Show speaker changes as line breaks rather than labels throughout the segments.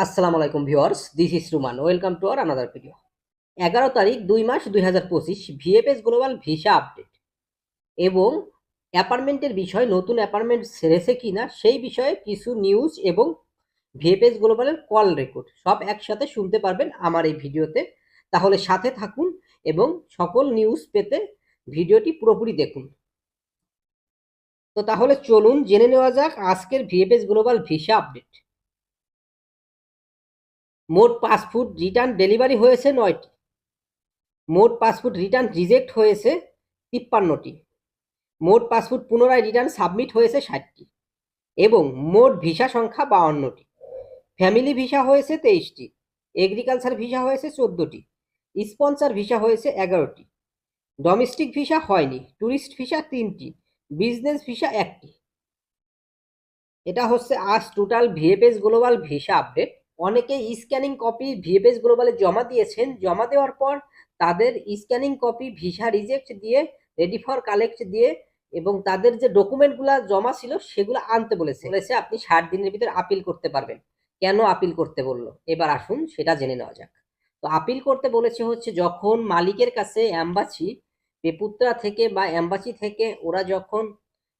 আসসালামু আলাইকুম viewers, this is Ruman. Welcome to our another video. 11 তারিখ 2 মাস 2025 ভিএফএস গ্লোবাল ভিসা আপডেট এবং অ্যাপার্টমেন্টের বিষয়, নতুন অ্যাপার্টমেন্ট ছেড়েছে কিনা সেই বিষয়ে কিছু নিউজ এবং ভিএফএস গ্লোবালের কল রেকর্ড সব একসাথে শুনতে পারবেন আমার এই ভিডিওতে। তাহলে সাথে থাকুন এবং সকল নিউজ পেতে ভিডিওটি পুরোপুরি দেখুন। তো তাহলে চলুন জেনে নেওয়া যাক আজকের ভিএফএস গ্লোবাল ভিসা আপডেট। মোট পাসপোর্ট রিটার্ন ডেলিভারি হয়েছে 9টি। মোট পাসপোর্ট রিটার্ন রিজেক্ট হয়েছে 53টি। মোট পাসপোর্ট পুনরায় রিটার্ন সাবমিট হয়েছে 60টি এবং মোট ভিসা সংখ্যা 52টি। ফ্যামিলি ভিসা হয়েছে 23টি। এগ্রিকালচার ভিসা হয়েছে 14টি। স্পন্সর ভিসা হয়েছে 11টি। ডোমেস্টিক ভিসা হয়নি। ট্যুরিস্ট ভিসা 3টি। বিজনেস ভিসা 1টি। এটা হচ্ছে আজ total VFS global visa update. অনেকে স্ক্যানিং কপি ভিএফএস গ্লোবালে জমা দিয়েছেন। জমা দেওয়ার পর তাদের স্ক্যানিং কপি ভিসা রিজেক্ট দিয়ে, রেডি ফর কালেক্ট দিয়ে এবং তাদের যে ডকুমেন্টগুলো জমা ছিল সেগুলো আনতে বলেছে। আপনি 60 দিনের ভিতরে আপিল করতে পারবেন। কেন আপিল করতে বললো, এবার আসুন সেটা জেনে নেওয়া যাক। তো আপিল করতে বলেছে হচ্ছে যখন মালিকের কাছে অ্যাম্বাসি পেপুত্রা থেকে বা অ্যাম্বাসি থেকে ওরা যখন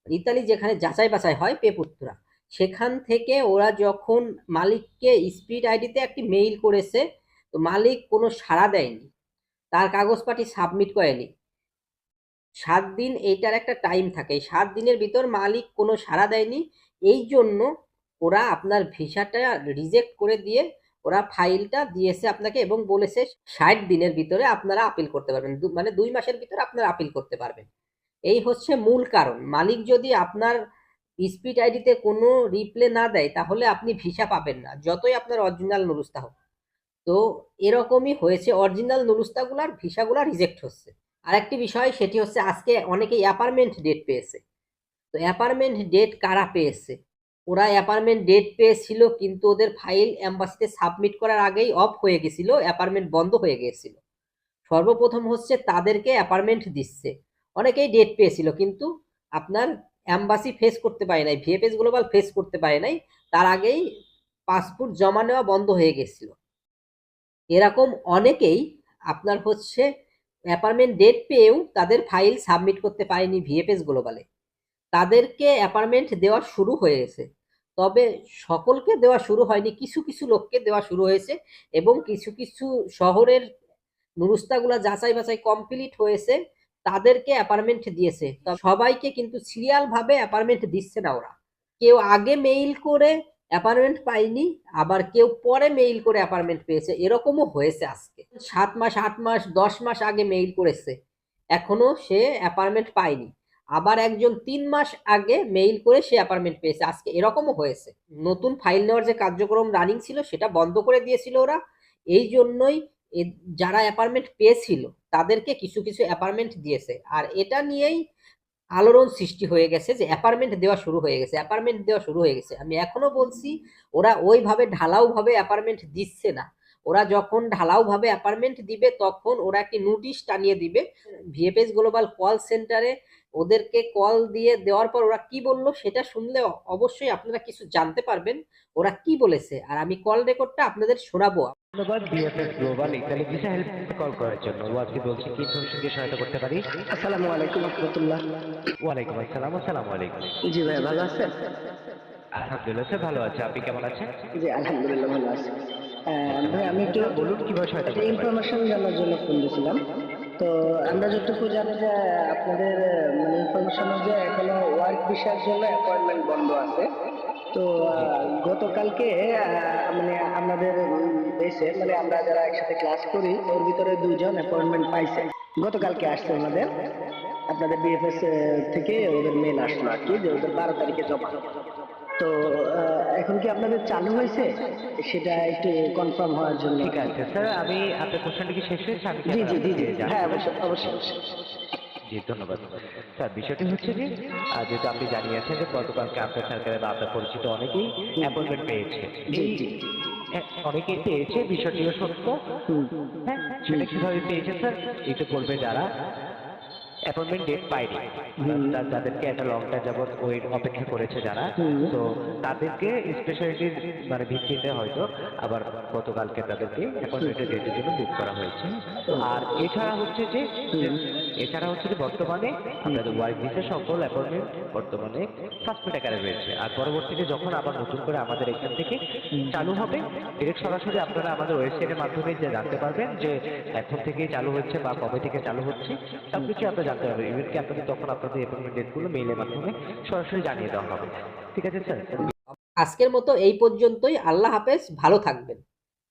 ইতালি যেখানে যাচাই বাছাই হয় পেপুত্রা, সেখান থেকে ওরা যখন মালিককে স্পিড আইডিতে একটি মেইল করেছে, তো মালিক কোনো সাড়া দেয়নি, তার কাগজপাতি সাবমিট করেনি। 7 দিন এইটার একটা টাইম থাকে, এই 7 দিনের ভিতর মালিক কোনো সাড়া দেয়নি। এই জন্য ওরা আপনার ভিসাটা রিজেক্ট করে দিয়ে ওরা ফাইলটা দিয়েছে আপনাকে এবং বলেছে 60 দিনের ভিতরে আপনারা আপিল করতে পারবেন, মানে 2 মাসের ভিতরে আপনারা আপিল করতে পারবেন। এই হচ্ছে মূল কারণ। মালিক যদি আপনার স্পিড আইডিতে কোনো রিপ্লে না দেয় তাহলে আপনি ভিসা পাবেন না, যতই আপনার অরিজিনাল নুরুস্তা হোক। তো এরকমই হয়েছে, অরিজিনাল নুরুস্তাগুলার ভিসাগুলা রিজেক্ট হচ্ছে। আরেকটি বিষয় সেটি হচ্ছে আজকে অনেকে অ্যাপার্টমেন্ট ডেট পেয়েছে। তো অ্যাপার্টমেন্ট ডেট কারা পেয়েছে? ওরা অ্যাপার্টমেন্ট ডেট পেয়েছিল কিন্তু ওদের ফাইল অ্যাম্বাসিতে সাবমিট করার আগেই অফ হয়ে গেছিল, অ্যাপার্টমেন্ট বন্ধ হয়ে গিয়েছিল। সর্বপ্রথম হচ্ছে তাদেরকে অ্যাপার্টমেন্ট দিচ্ছে। অনেকেই ডেট পেয়েছিল কিন্তু আপনার অ্যাম্বাসি ফেস করতে পারে নাই, ভিএফএস গ্লোবাল ফেস করতে পারে নাই, তার আগেই পাসপোর্ট জমা নেওয়া বন্ধ হয়ে গেছিল। এরকম অনেকেই আপনার হচ্ছে অ্যাপার্টমেন্ট ডেট পেয়েও তাদের ফাইল সাবমিট করতে পারেনি ভিএফএস গ্লোবালে। তাদেরকে অ্যাপার্টমেন্ট দেওয়া শুরু হয়ে গেছে, তবে সকলকে দেওয়া শুরু হয়নি, কিছু কিছু লোককে দেওয়া শুরু হয়েছে এবং কিছু কিছু শহরের নুরুস্তাগুলা যাচাই বাছাই কমপ্লিট হয়েছে, তাদেরকে অ্যাপার্টমেন্ট দিয়েছে। তো সবাইকে কিন্তু সিরিয়াল ভাবে অ্যাপার্টমেন্ট দিচ্ছে না ওরা। কেউ আগে মেইল করে অ্যাপার্টমেন্ট পায়নি, আবার কেউ পরে মেইল করে অ্যাপার্টমেন্ট পেয়েছে, এরকমও হয়েছে। আজকে 7 মাস 8 মাস 10 মাস আগে মেইল করেছে, এখনো সে অ্যাপার্টমেন্ট পায়নি। আবার একজন 3 মাস আগে মেইল করে সে অ্যাপার্টমেন্ট পেয়েছে, আজকে এরকমও হয়েছে। নতুন ফাইল নেওয়ার যে কার্যক্রম রানিং ছিল সেটা বন্ধ করে দিয়েছিল ওরা। এই জন্যই যারা অ্যাপার্টমেন্ট পেয়েছিল তাদেরকে কিছু কিছু অ্যাপার্টমেন্ট দিয়েছে। আর এটা নিয়েই আলোড়ন সৃষ্টি হয়ে গেছে যে অ্যাপার্টমেন্ট দেওয়া শুরু হয়ে গেছে, অ্যাপার্টমেন্ট দেওয়া শুরু হয়ে গেছে। আমি এখনো বলছি ওরা ওইভাবে ঢালাও ভাবে অ্যাপার্টমেন্ট দিচ্ছে না। ওরা যখন ঢালাও ভাবে অ্যাপার্টমেন্ট দিবে তখন ওরা একটি নোটিশ টানিয়ে দিবে ভিএফএস গ্লোবাল কল সেন্টারে। ওদেরকে কল দিয়ে দেওয়ার পর ওরা কি বললো সেটা শুনলে অবশ্যই আপনারা কিছু জানতে পারবেন ওরা কি বলেছে, আর আমি কল রেকর্ডটা আপনাদের শোনাবো।
ধন্যবাদ BFS global Italy visa help call করার জন্য। ওয়াসি বলছি, কি ইনফরমেশনকে সহায়তা করতে পারি?
আসসালামু আলাইকুম রহমতুল্লাহ।
ওয়ালাইকুম আসসালাম। আসসালামু আলাইকুম।
জি ভাই, ভালো আছেন?
আলহামদুলিল্লাহ স্যার, ভালো আছে। আপনি কেমন আছেন?
জি আলহামদুলিল্লাহ ভালো আছি।
আচ্ছা,
ভাই আমি একটু
বলুন কিভাবে সহায়তা
একটা
করতে পারি?
ইনফরমেশন জানার জন্য ফোন দিয়েছিলাম। তো আমরা যতটুকু জানি যে আপনাদের মানে ইনফরমেশন অনুযায়ী এখনো ওয়ার্ক ভিসার জন্য অ্যাপয়েন্টমেন্ট বন্ধ আছে। তো
জি জি
গতকালকে মানে আমাদের দেশে মানে আমরা যারা একসাথে ক্লাস করি ওর ভিতরে 2জন অ্যাপয়েন্টমেন্ট পাইছে। গতকালকে আসছে ওনাদের, আপনাদের বিএফএস থেকে ওদের মেল আসলো আর কি, যে ওদের 12 তারিখে জমা। তো এখন কি আপনাদের চালু হয়েছে সেটা একটু কনফার্ম হওয়ার জন্য।
ঠিক আছে স্যার, আমি আপনার কোশ্চেনটা কি শেষ হয়েছে? আমি কি
জি
এখন
জি জি জি,
আপনাকে জানতে
হ্যাঁ
পারি?
অবশ্যই অবশ্যই অবশ্যই।
জি ধন্যবাদ স্যার। বিষয়টি হচ্ছে যে যেহেতু আপনি জানিয়েছেন যে গতকালকে আপনার সার্কেলে বা আপনার পরিচিত অনেকেই অ্যাপয়েন্টমেন্ট পেয়েছে।
জি
এই
জি।
অনেকেই পেয়েছে, বিষয়টিও সত্য।
হুম।
হ্যাঁ, সেটা কিভাবে পেয়েছে স্যার? এটা করবে যারা অ্যাপয়েন্টমেন্ট ডেট পায়নি, যাদেরকে একটা লং টাইম যাবত ওয়েট অপেক্ষা করেছে যারা, তো তাদেরকে স্পেশালিটির মানে ভিত্তিতে হয়তো আবার গতকালকে তাদেরকে অ্যাপয়েন্টমেন্টের ডেটের জন্য বুক করা হয়েছে। আর এছাড়া হচ্ছে যে বর্তমানে আপনাদের ওয়ার্ক ভিসা সকল অ্যাপয়েন্টমেন্ট বর্তমানে সাসপেন্ড আকারে রয়েছে। আর পরবর্তীতে যখন আবার নতুন করে আমাদের এখান থেকে চালু হবে, ডিরেক্ট সরাসরি আপনারা আমাদের ওয়েবসাইটের মাধ্যমে যে জানতে পারবেন যে এখন থেকেই চালু হচ্ছে বা কবে থেকে চালু হচ্ছে, সবকিছু আপনারা জানতে পারবেন। ইভেন কি আপনাদের তখন আপনাদের অ্যাপয়েন্টমেন্ট ডেটগুলো মেইলের মাধ্যমে সরাসরি জানিয়ে দেওয়া হবে। ঠিক আছে স্যার?
আজকের মতো এই পর্যন্তই। আল্লাহ হাফেজ, ভালো থাকবেন।